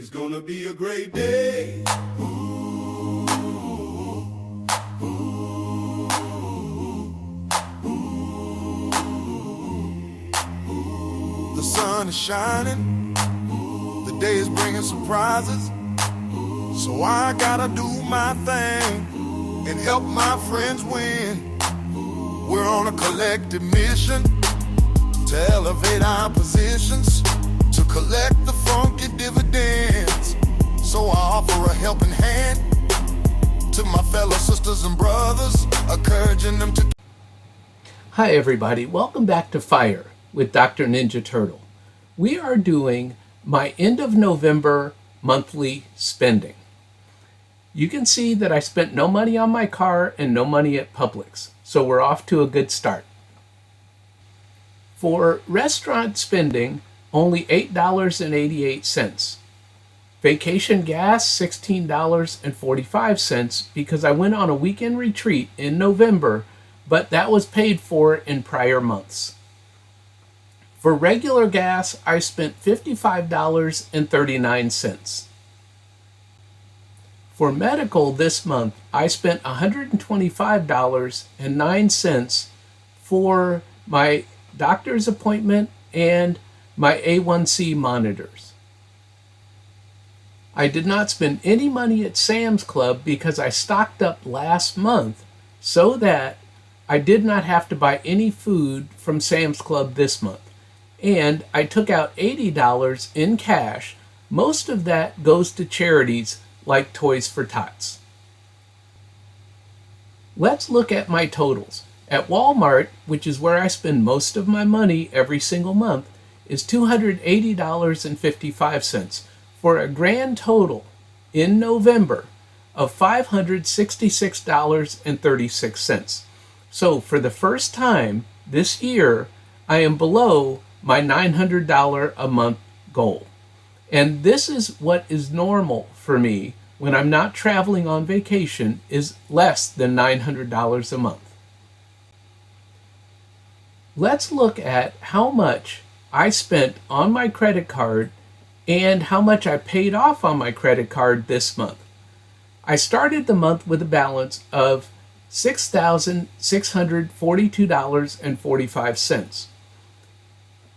It's gonna be a great day. The sun is shining, the day is bringing surprises, so I gotta do my thing and help my friends win. We're on a collective mission to elevate our positions, to collect the funky dividends. So I offer a helping hand to my fellow sisters and brothers, encouraging them to... Hi everybody, welcome back to Fire with Dr. Ninja Turtle. We are doing my end of November monthly spending. You can see that I spent no money on my car and no money at Publix, so we're off to a good start. For restaurant spending, only $8.88. Vacation gas, $16.45 because I went on a weekend retreat in November, but that was paid for in prior months. For regular gas, I spent $55.39. For medical this month, I spent $125.09 for my doctor's appointment and my A1C monitors. I did not spend any money at Sam's Club because I stocked up last month so that I did not have to buy any food from Sam's Club this month. And I took out $80 in cash. Most of that goes to charities like Toys for Tots. Let's look at my totals. At Walmart, which is where I spend most of my money every single month, is $280.55 for a grand total in November of $566.36. So for the first time this year, I am below my $900 a month goal. And this is what is normal for me when I'm not traveling on vacation, is less than $900 a month. Let's look at how much I spent on my credit card and how much I paid off on my credit card this month. I started the month with a balance of $6,642.45.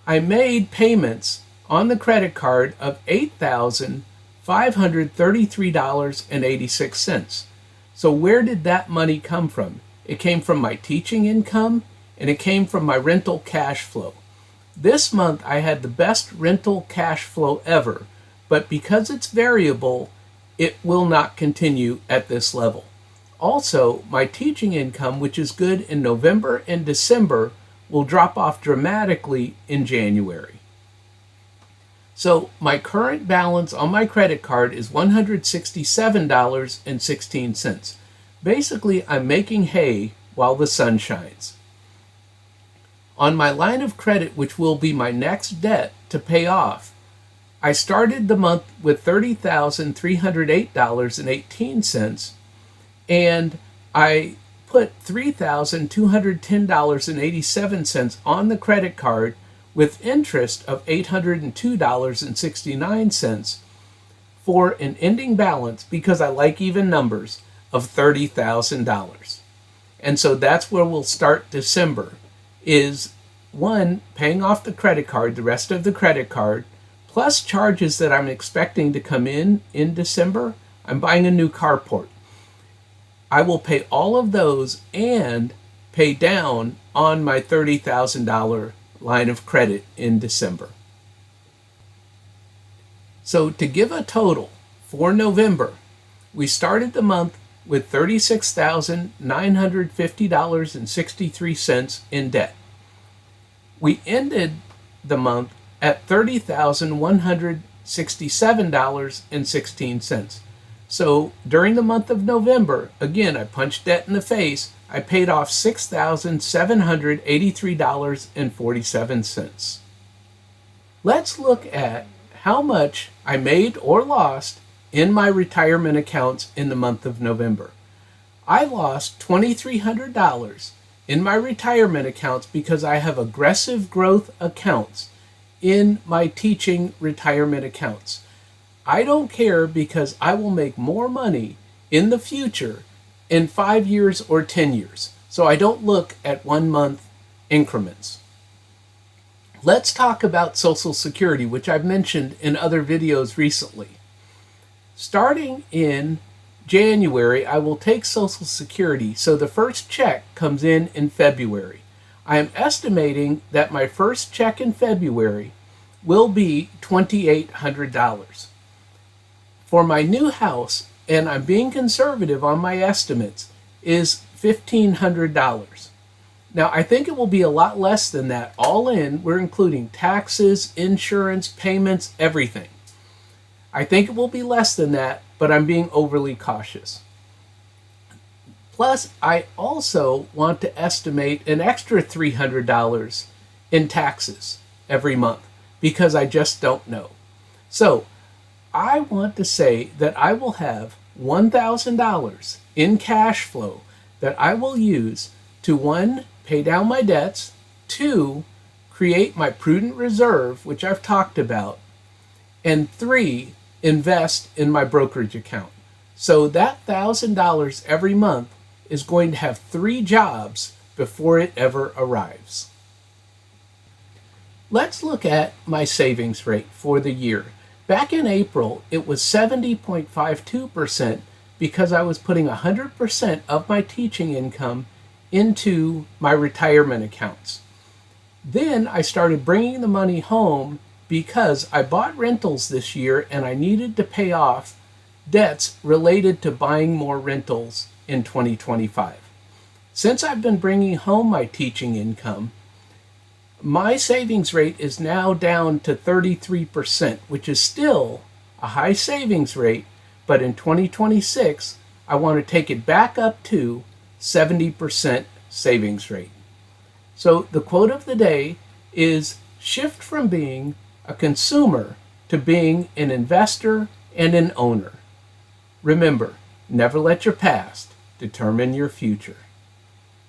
I made payments on the credit card of $8,533.86. So where did that money come from? It came from my teaching income and it came from my rental cash flow. This month I had the best rental cash flow ever, but because it's variable, it will not continue at this level. Also, my teaching income, which is good in November and December, will drop off dramatically in January. So my current balance on my credit card is $167.16. Basically, I'm making hay while the sun shines. On my line of credit, which will be my next debt to pay off, I started the month with $30,308.18, and I put $3,210.87 on the credit card with interest of $802.69 for an ending balance, because I like even numbers, of $30,000. And so that's where we'll start December, is one, paying off the credit card, the rest of the credit card, plus charges that I'm expecting to come in December. I'm buying a new carport. I will pay all of those and pay down on my $30,000 line of credit in December. So to give a total for November, we started the month with $36,950.63 in debt. We ended the month at $30,167.16. So during the month of November, again, I punched debt in the face. I paid off $6,783.47. Let's look at how much I made or lost in my retirement accounts in the month of November. I lost $2,300 in my retirement accounts because I have aggressive growth accounts in my teaching retirement accounts. I don't care because I will make more money in the future in 5 years or 10 years. So I don't look at 1 month increments. Let's talk about Social Security, which I've mentioned in other videos recently. Starting in January, I will take Social Security, so the first check comes in February. I am estimating that my first check in February will be $2,800. For my new house, and I'm being conservative on my estimates, is $1,500. Now, I think it will be a lot less than that. All in, we're including taxes, insurance, payments, everything. I think it will be less than that, but I'm being overly cautious. Plus, I also want to estimate an extra $300 in taxes every month because I just don't know. So, I want to say that I will have $1,000 in cash flow that I will use to, 1, pay down my debts, 2, create my prudent reserve, which I've talked about, and 3, invest in my brokerage account. So that $1,000 every month is going to have 3 jobs before it ever arrives. Let's look at my savings rate for the year. Back in April, it was 70.52% because I was putting 100% of my teaching income into my retirement accounts. Then I started bringing the money home because I bought rentals this year and I needed to pay off debts related to buying more rentals in 2025. Since I've been bringing home my teaching income, my savings rate is now down to 33%, which is still a high savings rate, but in 2026, I want to take it back up to 70% savings rate. So the quote of the day is, shift from being a consumer to being an investor and an owner. Remember, never let your past determine your future.